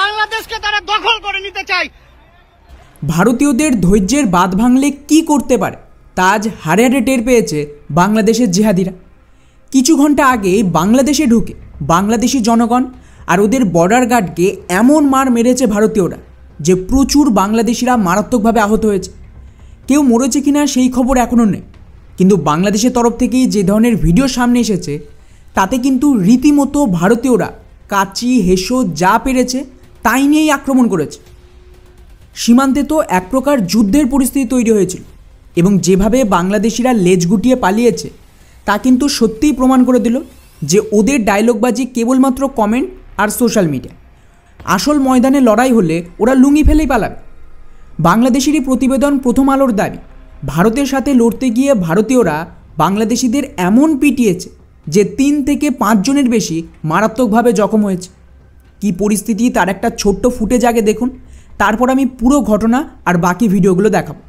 বাংলাদেশকে তারা দখল করে নিতে চায়। ভারতীয়দের ধৈর্যের বাঁধ ভাঙলে কি করতে পারে তা আজ হাড়ে হাড়ে টের পেয়েছে বাংলাদেশের জিহাদিরা। কিছু ঘন্টা আগে বাংলাদেশে ঢুকে বাংলাদেশি জনগণ আর ওদের বর্ডার গার্ডকে এমন মার মেরেছে ভারতীয়রা যে প্রচুর বাংলাদেশিরা মারাত্মকভাবে আহত হয়েছে। কেউ মরেছে কিনা সেই খবর এখনও নেই, কিন্তু বাংলাদেশের তরফ থেকেই যে ধরনের ভিডিও সামনে এসেছে তাতে কিন্তু রীতিমতো ভারতীয়রা কাচি হেসো যা পেরেছে তাই নিয়েই আক্রমণ করেছে। সীমান্তে তো এক প্রকার যুদ্ধের পরিস্থিতি তৈরি হয়েছিল এবং যেভাবে বাংলাদেশিরা লেজ গুটিয়ে পালিয়েছে তা কিন্তু সত্যিই প্রমাণ করে দিল যে ওদের ডায়লগবাজি কেবলমাত্র কমেন্ট আর সোশ্যাল মিডিয়া। আসল ময়দানে লড়াই হলে ওরা লুঙ্গি ফেলেই পালাবে। বাংলাদেশেরই প্রতিবেদন প্রথম আলোর দাবি, ভারতের সাথে লড়তে গিয়ে ভারতীয়রা বাংলাদেশিদের এমন পিটিয়েছে যে 3 থেকে 5 জনের বেশি মারাত্মকভাবে জখম হয়েছে। কি পরিস্থিতি তার একটা ছোট্ট ফুটেজ আগে দেখুন, তারপর আমি পুরো ঘটনা আর বাকি ভিডিওগুলো দেখাবো।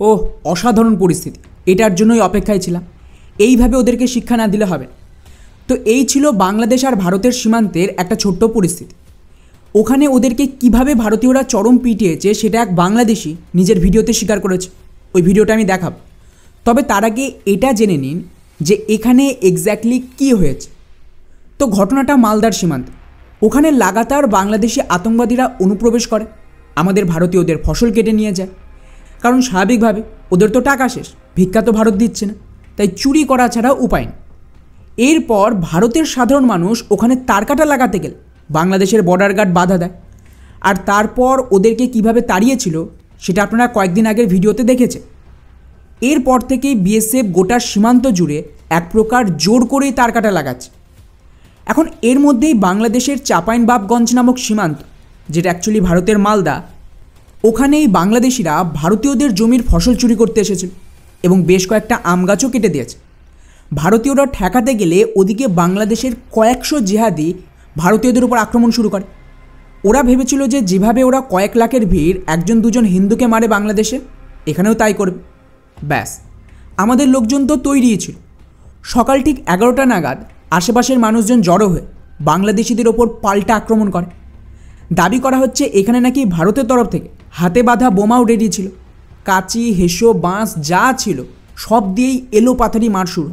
ওহ, অসাধারণ পরিস্থিতি, এটার জন্যই অপেক্ষায় ছিলাম। এইভাবে ওদেরকে শিক্ষা না দিলে হবে। তো এই ছিল বাংলাদেশ আর ভারতের সীমান্তের একটা ছোট্ট পরিস্থিতি। ওখানে ওদেরকে কিভাবে ভারতীয়রা চরম পিটিয়েছে সেটা এক বাংলাদেশি নিজের ভিডিওতে স্বীকার করেছে। ওই ভিডিওটা আমি দেখাব। তবে তার আগে এটা জেনে নিন যে এখানে এক্স্যাক্টলি কী হয়েছে। তো ঘটনাটা মালদার সীমান্তে। ওখানে লাগাতার বাংলাদেশি আতঙ্কবাদীরা অনুপ্রবেশ করে, আমাদের ভারতীয়দের ফসল কেটে নিয়ে যায়। কারণ স্বাভাবিকভাবে ওদের তো টাকা শেষ, ভিক্ষা তো ভারত দিচ্ছে না, তাই চুরি করা ছাড়া উপায় নেই। এরপর ভারতের সাধারণ মানুষ ওখানে তারকাটা লাগাতে গেলে বাংলাদেশের বর্ডার গার্ড বাধা দেয়। আর তারপর ওদেরকে কিভাবে তাড়িয়েছিল সেটা আপনারা কয়েকদিন আগের ভিডিওতে দেখেছে। এরপর থেকেই বিএসএফ গোটা সীমান্ত জুড়ে এক প্রকার জোর করেই তারকাটা লাগাচ্ছে। এখন এর মধ্যেই বাংলাদেশের চাঁপাইনবাবগঞ্জ নামক সীমান্ত, যেটা অ্যাকচুয়ালি ভারতের মালদা, ওখানেই বাংলাদেশিরা ভারতীয়দের জমির ফসল চুরি করতে এসেছিল এবং বেশ কয়েকটা আম গাছও কেটে দিয়েছে। ভারতীয়রা ঠেকাতে গেলে ওদিকে বাংলাদেশের কয়েকশো জিহাদি ভারতীয়দের উপর আক্রমণ শুরু করে। ওরা ভেবেছিল যে যেভাবে ওরা কয়েক লাখের ভিড় 1-2 হিন্দুকে মারে বাংলাদেশে, এখানেও তাই করবে। ব্যাস, আমাদের লোকজন তো তৈরিই ছিল। সকাল ঠিক 11টা নাগাদ আশেপাশের মানুষজন জড়ো হয়ে বাংলাদেশিদের ওপর পাল্টা আক্রমণ করে। দাবি করা হচ্ছে এখানে নাকি ভারতের তরফ থেকে হাতে বাঁধা বোমাও রেডি ছিল। কাঁচি হেসো বাঁশ যা ছিল সব দিয়েই এলো পাথারি মার শুরু।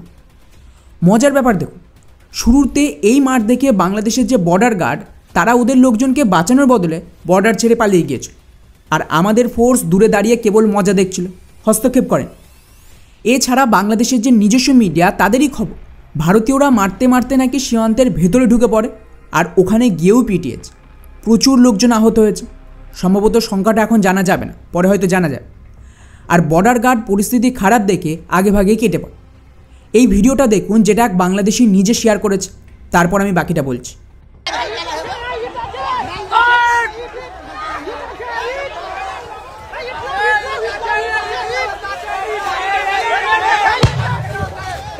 মজার ব্যাপার দেখুন, শুরুতে এই মার দেখে বাংলাদেশের যে বর্ডার গার্ড তারা ওদের লোকজনকে বাঁচানোর বদলে বর্ডার ছেড়ে পালিয়ে গিয়েছিল, আর আমাদের ফোর্স দূরে দাঁড়িয়ে কেবল মজা দেখছিল, হস্তক্ষেপ করেন। এছাড়া বাংলাদেশের যে নিজস্ব মিডিয়া তাদেরই খবর ভারতীয়রা মারতে মারতে নাকি সীমান্তের ভেতরে ঢুকে পড়ে আর ওখানে গিয়েও পিটিয়েছে। প্রচুর লোকজন আহত হয়েছে, সম্ভবত সংখ্যাটা এখন জানা যাবে না, পরে হয়তো জানা যাবে। আর বর্ডার গার্ড পরিস্থিতি খারাপ দেখে আগেভাগেই কেটে পড়ে। এই ভিডিওটা দেখুন, যেটা এক বাংলাদেশি নিজে শেয়ার করেছে, তারপর আমি বাকিটা বলছি।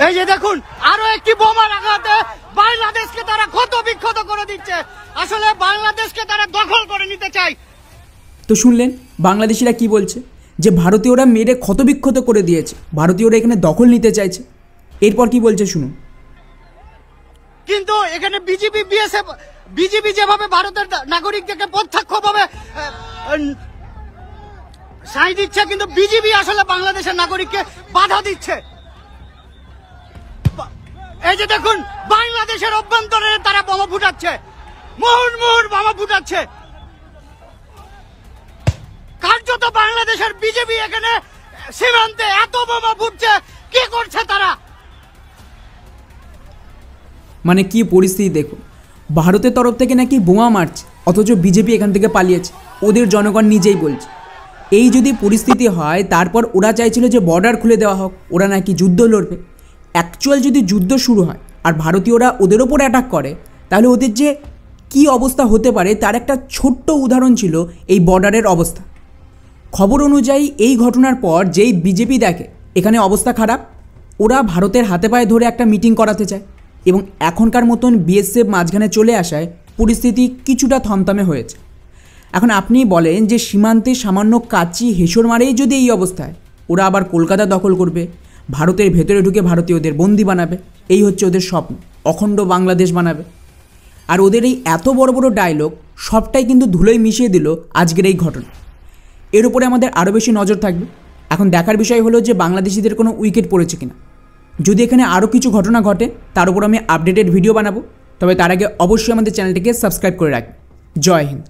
এই যে দেখুন, আরো একটি বোমা লাগাতে বাংলাদেশকে তারা ক্ষত বিক্ষত করে দিচ্ছে। আসলে বাংলাদেশকে তারা দখল করে নিতে চায়। তো শুনলেন বাংলাদেশিরা কি বলছে, যে ভারতীয়রা মেরে ক্ষতবিক্ষত করে দিয়েছে, ভারতীয়রা এখানে দখল নিতে চাইছে। এরপর কি বলছে শুনুন। কিন্তু এখানে বিজেপি যেভাবে ভারতের নাগরিকদেরকে প্রত্যক্ষভাবে সাই দিচ্ছে, কিন্তু বিজেপি আসলে বাংলাদেশের নাগরিককে বাধা দিচ্ছে। এই যে দেখুন, বাংলাদেশের অভ্যন্তরে তারা বোমা ফুটাচ্ছে, মুহুর্মুহুর বোমা ফুটাচ্ছে। কার্যত বাংলাদেশের বিজেপি এখানে সীমান্তে এত বোমা ফুটছে, কি করছে তারা? মানে কি পরিস্থিতি দেখুন, ভারতের তরফ থেকে নাকি বোমা মারছে, অথচ বিজেপি এখান থেকে পালিয়েছে, ওদের জনগণ নিজেই বলছে। এই যদি পরিস্থিতি হয় তারপর ওরা চাইছিল যে বর্ডার খুলে দেওয়া হোক, ওরা নাকি যুদ্ধ লড়বে। অ্যাকচুয়াল যদি যুদ্ধ শুরু হয় আর ভারতীয়রা ওদের ওপর অ্যাটাক করে, তাহলে ওদের যে কী অবস্থা হতে পারে তার একটা ছোট্ট উদাহরণ ছিল এই বর্ডারের অবস্থা। খবর অনুযায়ী এই ঘটনার পর যেই বিজেপি দেখে এখানে অবস্থা খারাপ, ওরা ভারতের হাতে পায়ে ধরে একটা মিটিং করাতে চায় এবং এখনকার মতন বিএসএফ মাঝখানে চলে আসায় পরিস্থিতি কিছুটা থমথমে হয়েছে। এখন আপনি বলেন যে সীমান্তে সামান্য কাচি হেসর মারেই যদি এই অবস্থায়, ওরা আবার কলকাতা দখল করবে, ভারতের ভেতরে ঢুকে ভারতীয়দের বন্দি বানাবে, এই হচ্ছে ওদের স্বপ্ন, অখণ্ড বাংলাদেশ বানাবে। আর ওদের এই এত বড় বড় ডায়লগ সবটাই কিন্তু ধুলোয় মিশিয়ে দিল আজকের এই ঘটনা। এর উপরে আমাদের আরও বেশি নজর থাকবে। এখন দেখার বিষয় হলো যে বাংলাদেশিদের কোনো উইকেট পড়েছে কিনা। যদি এখানে আরও কিছু ঘটনা ঘটে তার উপর আমি আপডেটেড ভিডিও বানাবো, তবে তার আগে অবশ্যই আমাদের চ্যানেলটিকে সাবস্ক্রাইব করে রাখবেন। জয় হিন্দ।